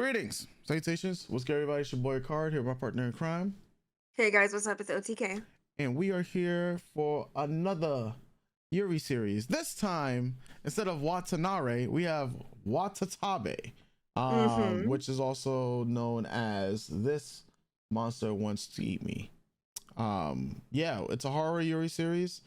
Greetings, salutations. What's good, everybody? It's your boy Card here, my partner in crime. Hey guys, what's up? It's OTK. And we are here for another Yuri series. This time, instead of Watanabe, we have Watatabe, which is also known as This Monster Wants to Eat Me. Yeah, it's a horror Yuri series.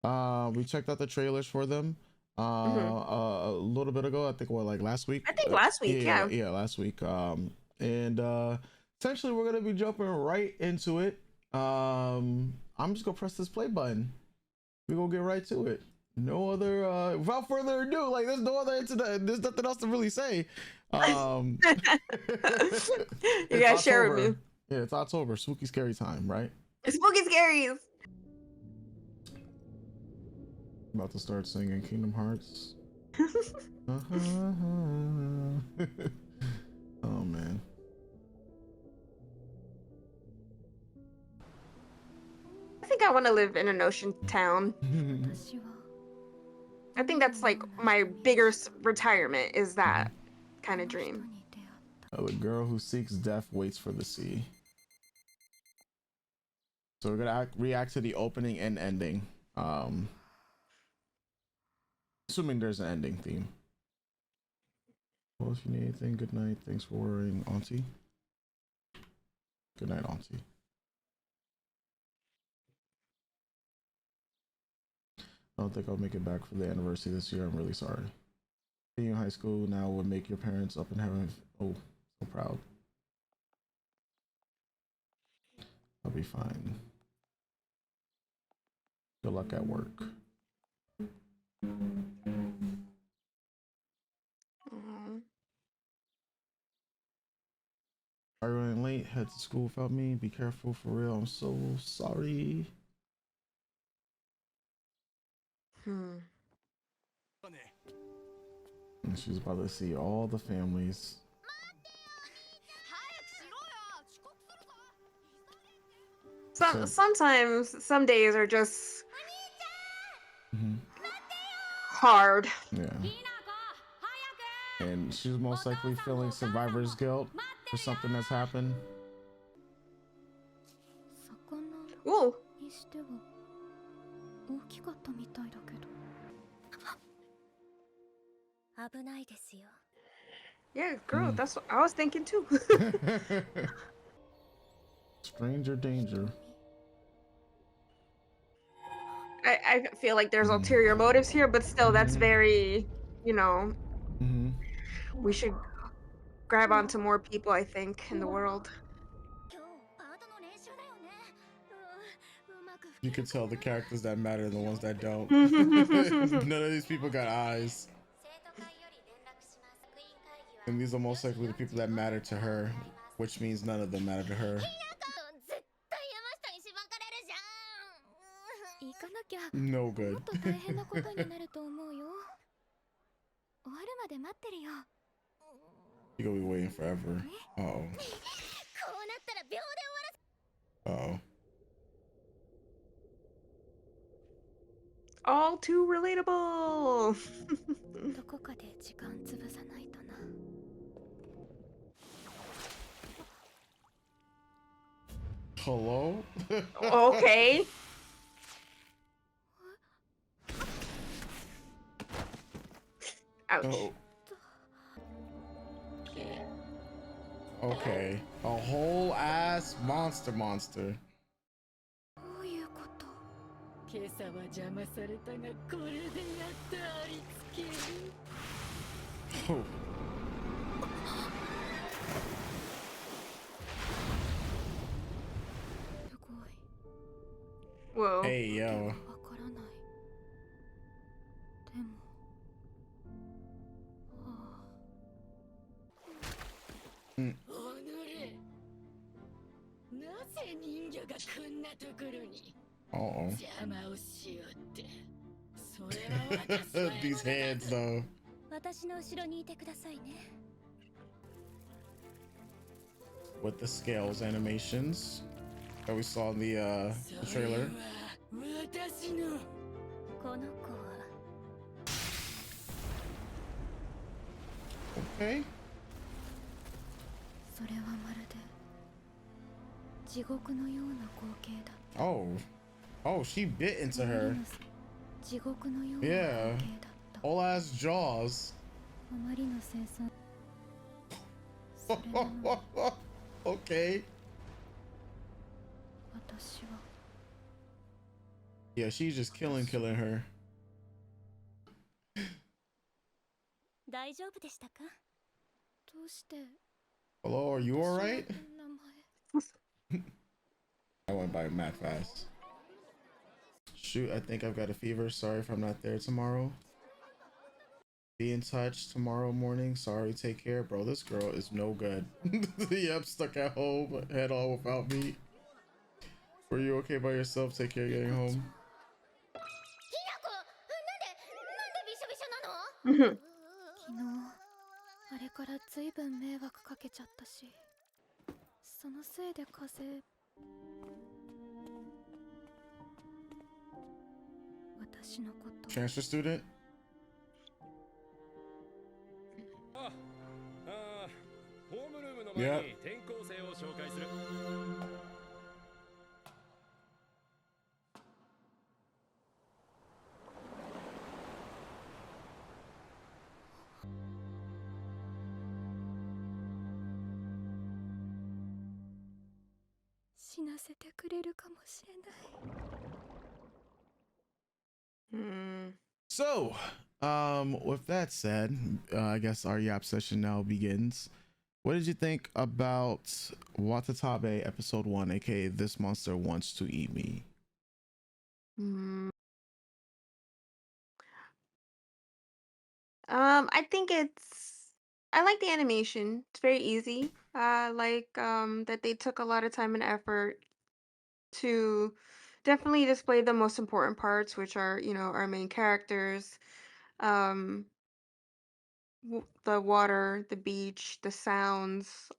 We checked out the trailers for them a little bit ago. I think last week. I think last week, yeah, last week. And essentially we're gonna be jumping right into it. I'm just gonna press this play button. We're gonna get right to it. No other without further ado, like there's no other incident, there's nothing else to really say. You gotta share with me. Yeah, it's October, spooky scary time, right? It's spooky scaries. About to start singing Kingdom Hearts. Oh man. I think I want to live in an ocean town. I think that's like my biggest retirement, is that kind of dream. The girl who seeks death waits for the sea. So we're gonna react to the opening and ending. Assuming there's an ending theme. Well, if you need anything, good night. Thanks for worrying, Auntie. Good night, Auntie. I don't think I'll make it back for the anniversary this year. I'm really sorry. Being in high school now would make your parents up in heaven. Oh, so proud. I'll be fine. Good luck at work. Are you running late? Head to school without me. Be careful, for real. I'm so sorry. And she's about to see all the families. Sometimes some days are just hard. Yeah. And she's most likely feeling survivor's guilt for something that's happened. Ooh. Yeah, girl, that's what I was thinking too. Stranger danger. I feel like there's ulterior motives here, but still, that's very, you know, we should grab onto more people, I think, in the world. You can tell the characters that matter and the ones that don't. None of these people got eyes. And these are most likely the people that matter to her, which means none of them matter to her. No good. You're gonna be waiting forever. Uh-oh. Uh-oh. All too relatable. Hello? Okay. Ouch. Oh. Okay. A whole ass monster. Oh. Whoa. Hey, yo. Uh-oh. These hands, though. With the scales animations that we saw in the trailer. Okay. Oh, she bit into her. Yeah. All ass jaws. Okay. Yeah, she's just killing her. Hello, are you alright? I went by mad fast. Shoot, I think I've got a fever. Sorry if I'm not there tomorrow. Be in touch tomorrow morning. Sorry, take care. Bro, this girl is no good. Yep, stuck at home, head all without me. Were you okay by yourself? Take care getting home. Mhm. Transfer student? Yeah. Mm. So, with that said, I guess our yap session now begins. What did you think about Watatabe episode 1, aka This Monster Wants to Eat Me? Mm. I think I like the animation. It's very easy. Like that they took a lot of time and effort to definitely display the most important parts, which are, our main characters, um, the water, the beach, the sounds.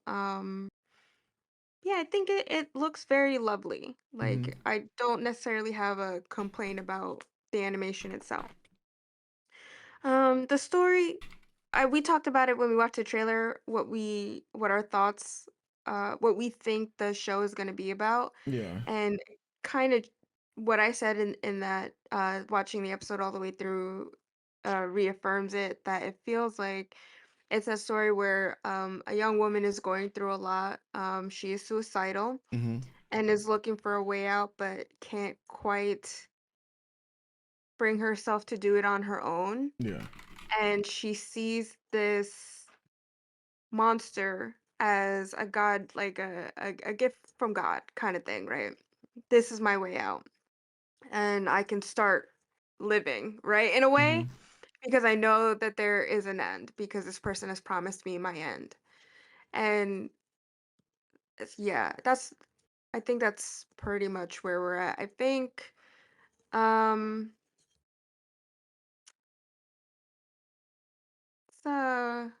Yeah, I think it looks very lovely. Mm-hmm. Like, I don't necessarily have a complaint about the animation itself. The story, we talked about it when we watched the trailer, what our thoughts, what we think the show is going to be about, Yeah. and kind of what I said in that watching the episode all the way through reaffirms it, that it feels like it's a story where a young woman is going through a lot. She is suicidal Mm-hmm. and is looking for a way out, but can't quite bring herself to do it on her own. Yeah. And she sees this monster as a god, like a gift from God kind of thing, right? This is my way out. And I can start living, right? In a Mm-hmm. way, because I know that there is an end, because this person has promised me my end. And yeah, I think that's pretty much where we're at. I think um so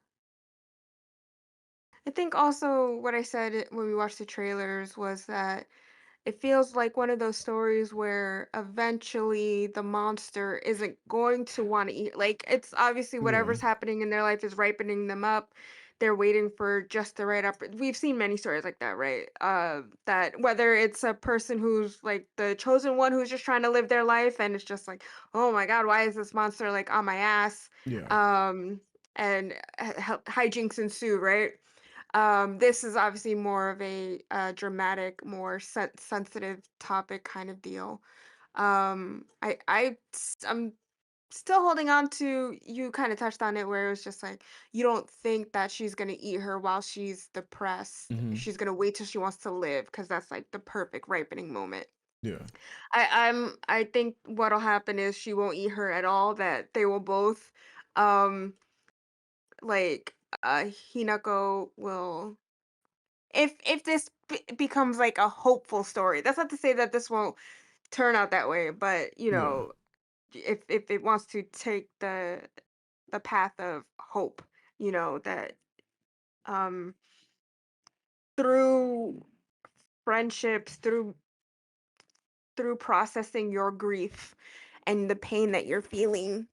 I think also what I said when we watched the trailers was that it feels like one of those stories where eventually the monster isn't going to want to eat. Like, it's obviously Yeah. whatever's happening in their life is ripening them up. They're waiting for just the right we've seen many stories like that, right? That whether it's a person who's like the chosen one who's just trying to live their life and it's just like, oh my God, why is this monster like on my ass? Yeah. Um, and hijinks ensue, right? This is obviously more of a dramatic, more sensitive topic kind of deal. I'm still holding on to, you kind of touched on it, where it was just like you don't think that she's gonna eat her while she's depressed. Mm-hmm. She's gonna wait till she wants to live because that's like the perfect ripening moment. Yeah. I think what'll happen is she won't eat her at all. That they will both, um, like Hinako will, if this becomes like a hopeful story. That's not to say that this won't turn out that way, but Yeah. if it wants to take the path of hope, that um through friendships, through processing your grief and the pain that you're feeling,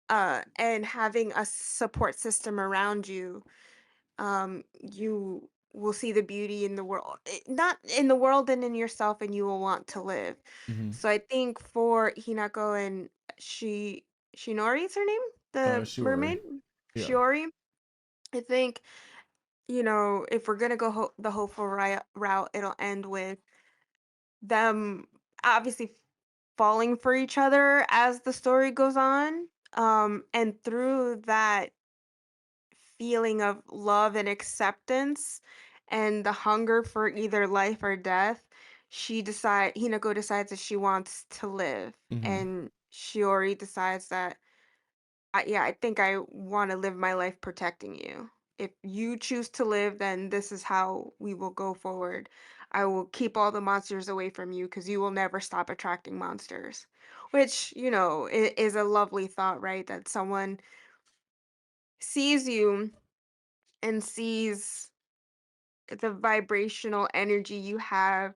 and having a support system around you, you will see the beauty in the world, not in the world and in yourself, and you will want to live. Mm-hmm. So I think for Hinako and Shi Shinori is her name, the Shiori. mermaid, Yeah. Shiori. I think if we're gonna go the hopeful route, it'll end with them obviously falling for each other as the story goes on. And through that feeling of love and acceptance and the hunger for either life or death, Hinako decides that she wants to live. Mm-hmm. And Shiori decides that yeah, I think I want to live my life protecting you. If you choose to live, then this is how we will go forward. I will keep all the monsters away from you because you will never stop attracting monsters. Which, is a lovely thought, right? That someone sees you and sees the vibrational energy you have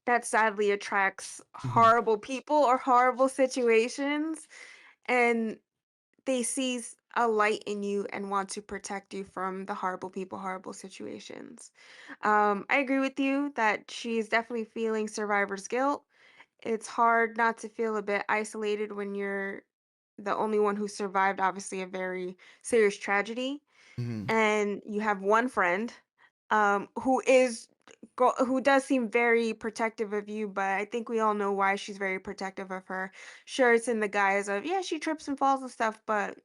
that sadly attracts Mm-hmm. horrible people or horrible situations. And they sees a light in you and want to protect you from the horrible people, horrible situations. I agree with you that she's definitely feeling survivor's guilt. It's hard not to feel a bit isolated when you're the only one who survived, obviously, a very serious tragedy. Mm-hmm. And you have one friend who does seem very protective of you, but I think we all know why she's very protective of her. Sure, it's in the guise of, yeah, she trips and falls and stuff, but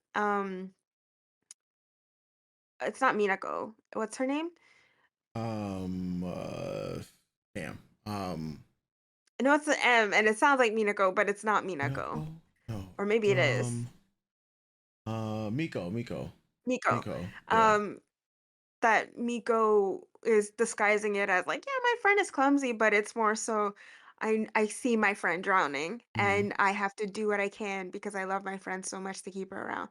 it's not Minako. What's her name? Um. Damn. No, it's an M, and it sounds like Minako, but it's not Miko? Minako. No. Or maybe it is. Miko. Miko. Miko. Miko. Yeah. Um, that Miko is disguising it as like, yeah, my friend is clumsy, but it's more so I see my friend drowning Mm-hmm. and I have to do what I can because I love my friend so much to keep her around.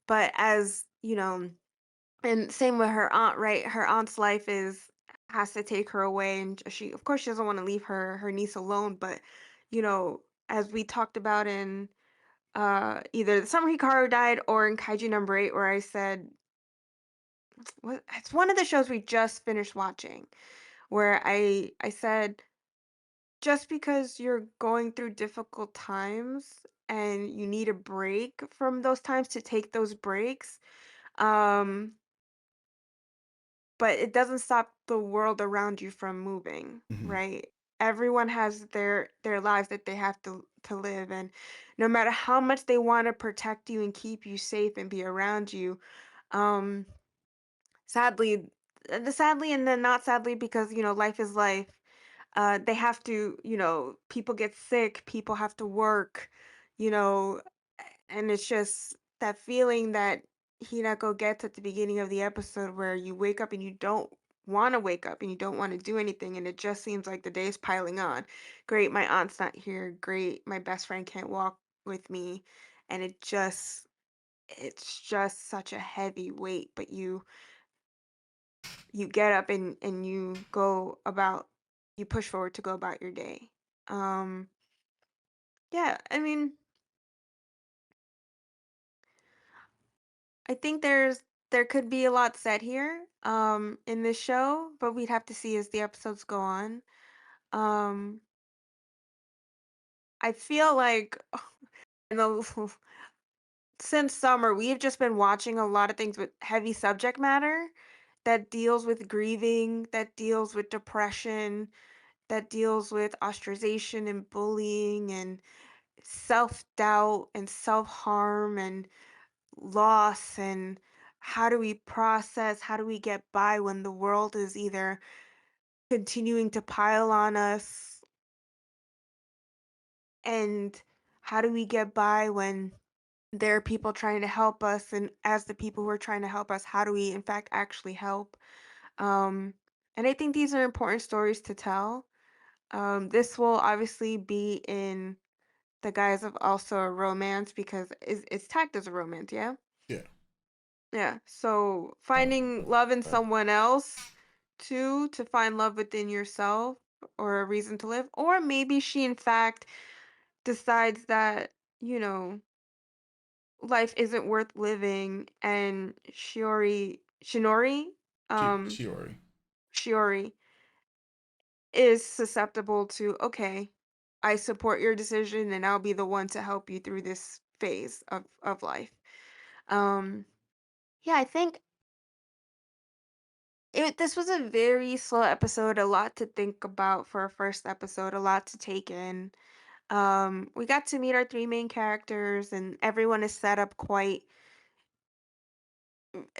But as, and same with her aunt, right? Her aunt's life is has to take her away and she of course she doesn't want to leave her niece alone, but as we talked about in either the summer Hikaru died or in Kaiju number 8 where I said it's one of the shows we just finished watching where I said just because you're going through difficult times and you need a break from those times to take those breaks, um but it doesn't stop the world around you from moving, Mm-hmm. right? Everyone has their lives that they have to live, and no matter how much they want to protect you and keep you safe and be around you, um sadly, sadly and then not sadly because life is life. They have to, people get sick, people have to work, you know, and it's just that feeling that Hinako gets at the beginning of the episode where you wake up and you don't want to wake up and you don't want to do anything and it just seems like the day is piling on. Great, my aunt's not here. Great, my best friend can't walk with me. And it's just such a heavy weight, but you get up and you push forward to go about your day. Um yeah, I mean, I think there could be a lot said here in this show, but we'd have to see as the episodes go on. Um I feel like in the since summer we've just been watching a lot of things with heavy subject matter that deals with grieving, that deals with depression, that deals with ostracization and bullying and self-doubt and self-harm and loss and how do we get by when the world is either continuing to pile on us, and how do we get by when there are people trying to help us, and as the people who are trying to help us, how do we in fact actually help? um and I think these are important stories to tell. This will obviously be in the guise of also a romance because it's tagged as a romance, yeah? Yeah. Yeah. So Uh, finding love in uh, someone else too, to find love within yourself or a reason to live. Or maybe she in fact decides that, you know, life isn't worth living and Shinori, um Shiori. Shiori is susceptible to, okay, I support your decision and I'll be the one to help you through this phase of life. Um, yeah, I think this was a very slow episode, a lot to think about for a first episode, a lot to take in. We got to meet our three main characters, and everyone is set up quite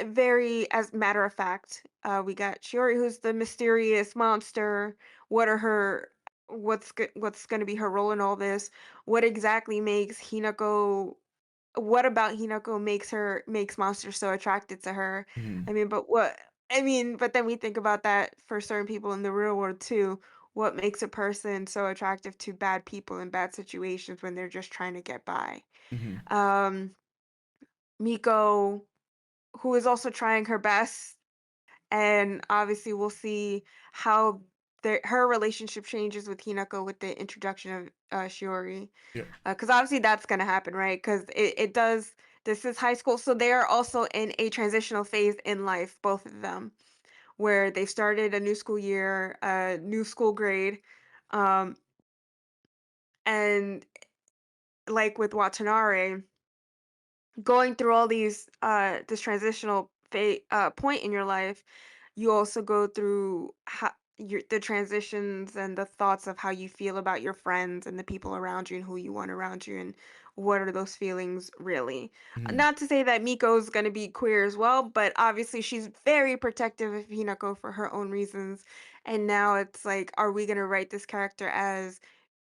very as matter of fact. We got Shiori, who's the mysterious monster. What are her what's going to be her role in all this? What exactly makes Hinako what about Hinako makes monsters so attracted to her? Mhm. But then we think about that for certain people in the real world too. What makes a person so attractive to bad people in bad situations when they're just trying to get by? Mhm. Um, Miko, who is also trying her best, and obviously we'll see how her relationship changes with Hinako with the introduction of Shiori. Yep. Because obviously that's gonna happen, right? Because it does. This is high school, so they are also in a transitional phase in life, both of them, where they started a new school year, a new school grade, um, and like with Watanabe, going through all these this transitional point in your life, you also go through the transitions and the thoughts of how you feel about your friends and the people around you and who you want around you and what are those feelings really. Mhm. Not to say that Miko's going to be queer as well, but obviously she's very protective of Hinako for her own reasons. And now it's like, are we going to write this character as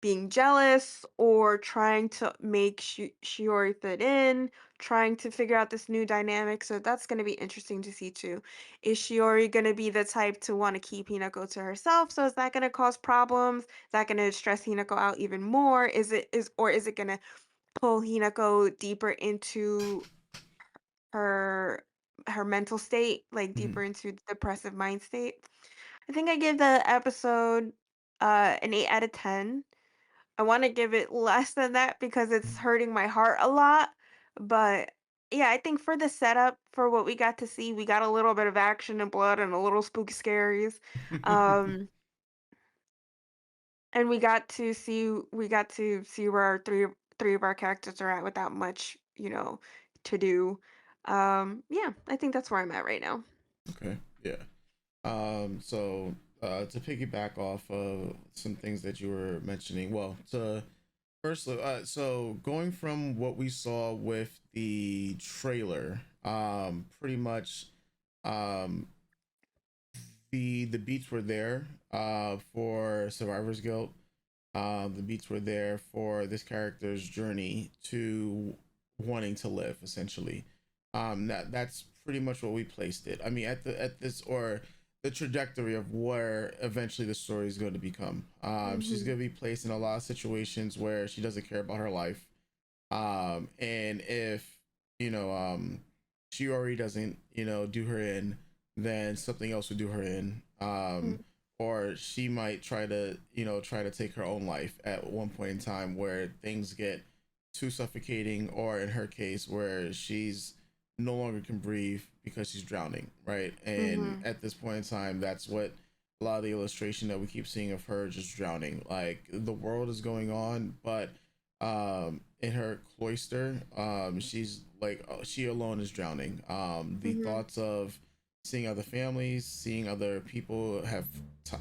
being jealous or trying to make Shiori fit in, trying to figure out this new dynamic. So that's going to be interesting to see too. Is Shiori going to be the type to want to keep Hinako to herself? So is that going to cause problems? Is that going to stress Hinako out even more? Is it going to pull Hinako deeper into her her mental state, like Mhm. deeper into the depressive mind state? I think I give the episode an 8 out of 10. I wanna give it less than that because it's hurting my heart a lot, but, yeah, I think for the setup, for what we got to see, we got a little bit of action and blood and a little spooky scaries, um, and we got to see where our three of our characters are at without much, to do. Yeah, I think that's where I'm at right now. Okay. Yeah. So to piggyback off of some things that you were mentioning, well, to first, so going from what we saw with the trailer, pretty much, um, the beats were there, for Survivor's Guilt. The beats were there for this character's journey to wanting to live, essentially. That's pretty much what we placed it. I mean, at this, or the trajectory of where eventually the story is going to become. She's Mhm, going to be placed in a lot of situations where she doesn't care about her life. And if you know, she already doesn't, do her in, then something else would do her in. mm, Or she might try to take her own life at one point in time where things get too suffocating, or in her case, where she's no longer can breathe because she's drowning, right? And mhm, at this point in time, that's what a lot of the illustration that we keep seeing of her just drowning. Like the world is going on, but in her cloister, she's like, she alone is drowning. The mhm, thoughts of seeing other families, seeing other people have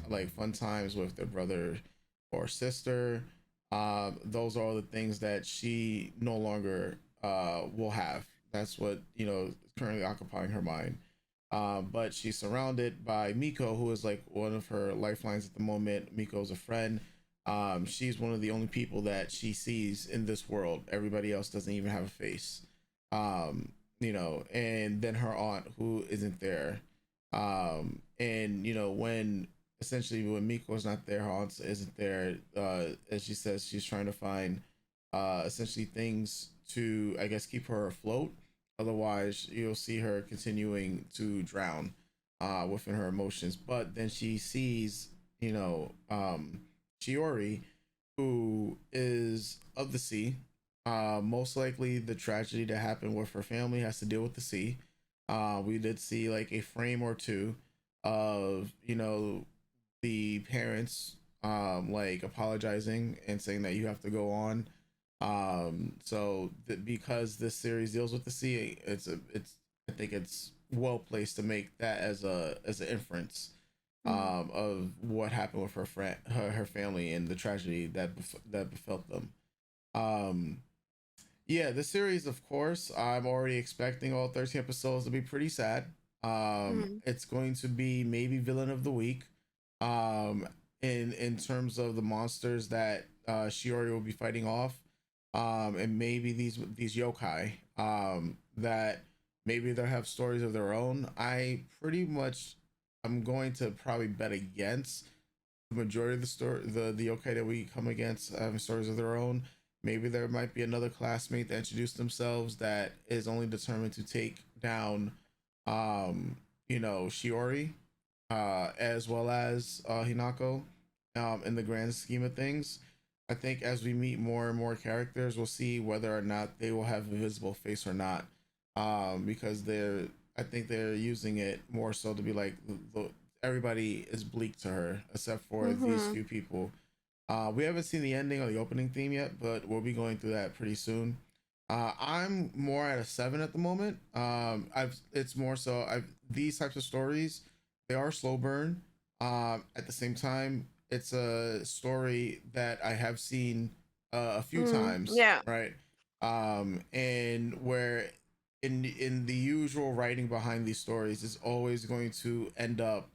like fun times with their brother or sister, those are all the things that she no longer will have. That's what is currently occupying her mind. But she's surrounded by Miko, who is like one of her lifelines at the moment. Miko's a friend. She's one of the only people that she sees in this world. Everybody else doesn't even have a face. And then her aunt, who isn't there. And when essentially when Miko's not there, her aunt isn't there. As she says, she's trying to find essentially things to, I guess, keep her afloat. Otherwise, you'll see her continuing to drown within her emotions. But then she sees, Shiori, who is of the sea. Most likely, the tragedy that happened with her family has to deal with the sea. We did see like a frame or two of, the parents like apologizing and saying that you have to go on. Because this series deals with the sea, it's I think it's well placed to make that as an inference Mhm. of what happened with her family and the tragedy that befell them. Um, yeah, the series, of course, I'm already expecting all 13 episodes to be pretty sad. Mhm. It's going to be maybe villain of the week. Um, in terms of the monsters that Shiori will be fighting off, and maybe these yokai that maybe they'll have stories of their own. I'm going to probably bet against the majority of the yokai that we come against having stories of their own. Maybe there might be another classmate that introduced themselves that is only determined to take down, Shiori, as well as Hinako, in the grand scheme of things. I think as we meet more and more characters, we'll see whether or not they will have a visible face or not, because I think they're using it more so to be like everybody is bleak to her except for these Mhm. few people. We haven't seen the ending or the opening theme yet, but we'll be going through that pretty soon. I'm more at a 7 at the moment. I've it's more so I've these types of stories, they are slow burn. At the same time, it's a story that I have seen a few Mhm. times, Yeah. right? And where in the usual writing behind these stories is always going to end up,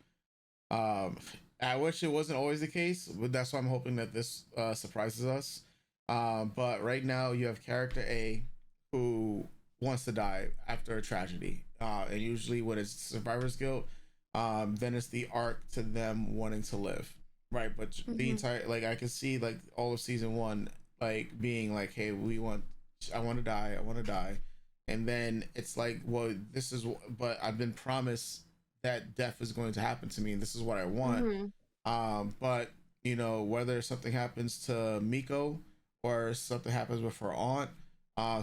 um, I wish it wasn't always the case, but that's why I'm hoping that this surprises us. But right now, you have character A who wants to die after a tragedy, and usually when it's survivor's guilt, then it's the arc to them wanting to live, right? But the Mhm. entire, like, I can see like all of season one like being like, hey, I want to die, I want to die, and then it's like, well, but I've been promised that death is going to happen to me and this is what I want. Mhm. But whether something happens to Miko or something happens with her aunt,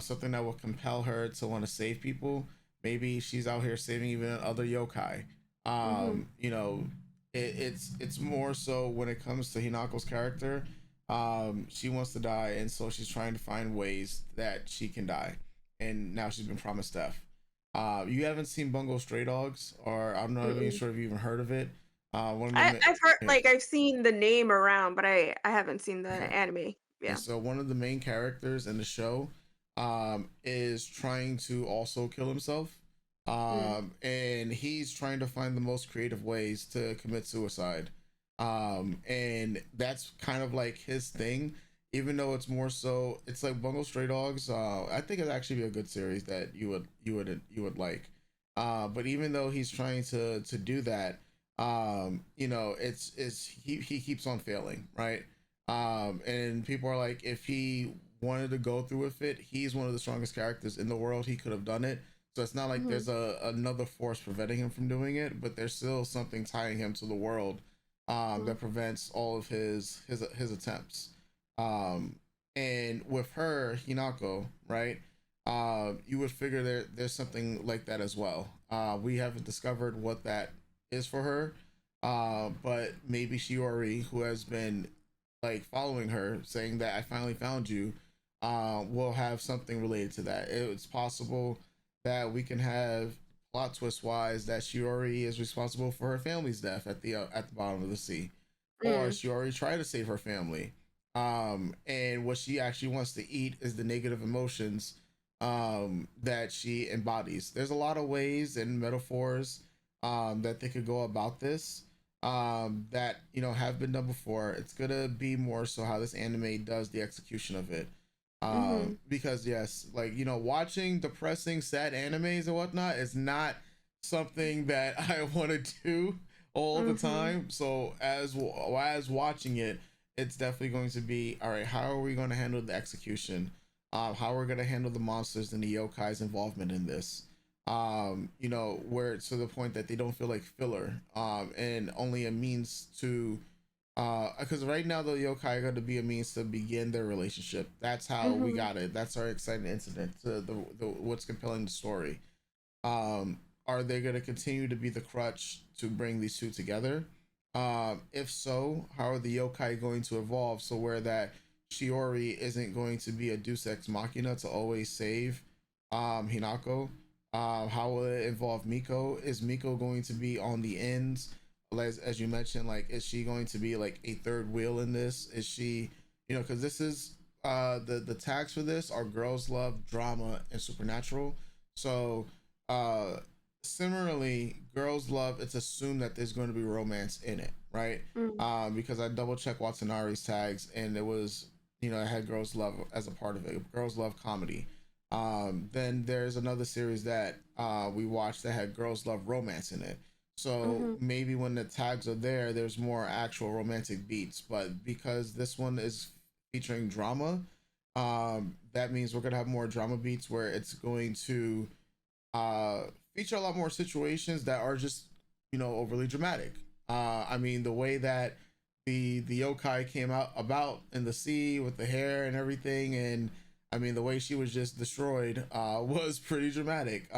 something that will compel her to want to save people. Maybe she's out here saving even other yokai. Mhm. Um, you know, it's more so when it comes to Hinako's character. She wants to die, and so she's trying to find ways that she can die. And now she's been promised death. You haven't seen Bungo Stray Dogs, or I'm not even Mm-mm. sure if you even heard of it. One of the I've heard yeah. like I've seen the name around, but I haven't seen the Okay. anime. And Yeah. so one of the main characters in the show is trying to also kill himself. Mm. And he's trying to find the most creative ways to commit suicide. And that's kind of like his thing, even though it's more so it's like Bungo Stray Dogs. I think it'd actually be a good series that you would like. But even though he's trying to do that, it's he keeps on failing, right? And people are like, if he wanted to go through with it, he's one of the strongest characters in the world. He could have done it. So it's not like Mhm. there's another force preventing him from doing it, but there's still something tying him to the world, Mhm. that prevents all of his attempts. Um, and with her, Hinako, right? You would figure there's something like that as well. We haven't discovered what that is for her, but maybe Shiori, who has been like following her, saying that I finally found you, will have something related to that. It's possible that we can have plot twist wise that Shiori is responsible for her family's death at the bottom of the sea, or Mm. Shiori tried to save her family. And what she actually wants to eat is the negative emotions that she embodies. There's a lot of ways and metaphors that they could go about this, that have been done before. It's gonna be more so how this anime does the execution of it. Mhm. Because yes, like watching depressing, sad animes and whatnot is not something that I want to do all the Mhm. time. So as watching it, it's definitely going to be all right. How are we going to handle the execution? How we're going to handle the monsters and the yokai's involvement in this? Where it's to the point that they don't feel like filler, and only a means to, because right now the yokai are going to be a means to begin their relationship. That's how we Mhm. got it. That's our exciting incident to the what's compelling the story. are they going to continue to be the crutch to bring these two together? If so, how are the yokai going to evolve so where that Shiori isn't going to be a Deus Ex Machina to always save Hinako? How will it involve Miko? Is Miko going to be on the ends? As you mentioned, like, is she going to be like a third wheel in this? Is she, because this is the tags for this are girls love, drama, and supernatural. So uh similarly, girls love, it's assumed that there's going to be romance in it, right? Mm. Because I double checked Watanari's tags and it was, it had girls love as a part of it. Girls love comedy. Then there's another series that we watched that had girls love romance in it. So Mhm. maybe when the tags are there, there's more actual romantic beats. But because this one is featuring drama, that means we're gonna have more drama beats where it's going to uh, feature a lot more situations that are just, overly dramatic. I mean, the way that the yokai came out about in the sea with the hair and everything, and I mean the way she was just destroyed was pretty dramatic.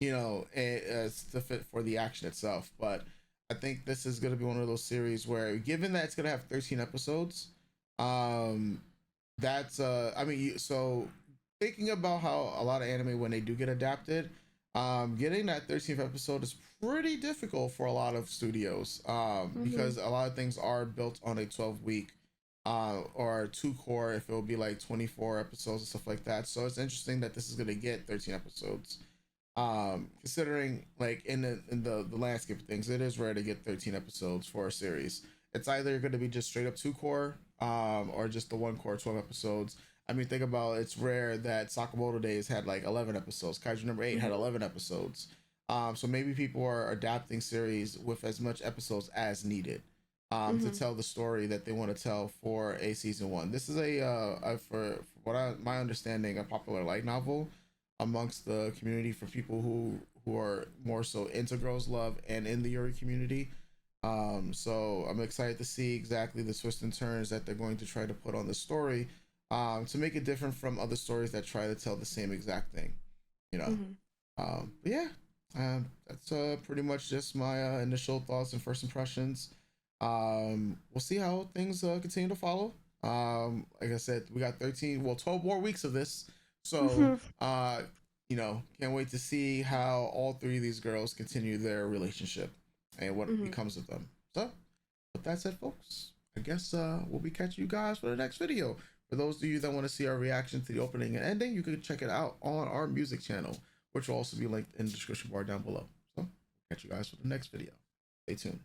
It's to fit for the action itself. But I think this is going to be one of those series where, given that it's going to have 13 episodes, um, that's I mean, so thinking about how a lot of anime when they do get adapted, getting that 13th episode is pretty difficult for a lot of studios, Mhm. because a lot of things are built on a 12-week or two core if it will be like 24 episodes and stuff like that. So it's interesting that this is going to get 13 episodes, considering like in the landscape of things, it is rare to get 13 episodes for a series. It's either going to be just straight up two core, or just the one core 12 episodes. I mean, think about it's rare that Sakamoto Days had like 11 episodes. Kaiju number 8 had Mhm. 11 episodes. So maybe people are adapting series with as much episodes as needed, to Mhm. tell the story that they want to tell for a season one. This is for what my understanding, a popular light novel amongst the community for people who are more so into girls love and in the Yuri community. So I'm excited to see exactly the twists and turns that they're going to try to put on the story, to make it different from other stories that try to tell the same exact thing. You know. Mhm. But yeah, that's pretty much just my initial thoughts and first impressions. We'll see how things continue to follow. Like I said, we got 13, well, 12 more weeks of this. So, Mhm. can't wait to see how all three of these girls continue their relationship and what Mhm. becomes of them. So, with that said, folks, I guess we'll be catching you guys for the next video. For those of you that want to see our reaction to the opening and ending, you can check it out on our music channel, which will also be linked in the description bar down below. So, catch you guys for the next video. Stay tuned.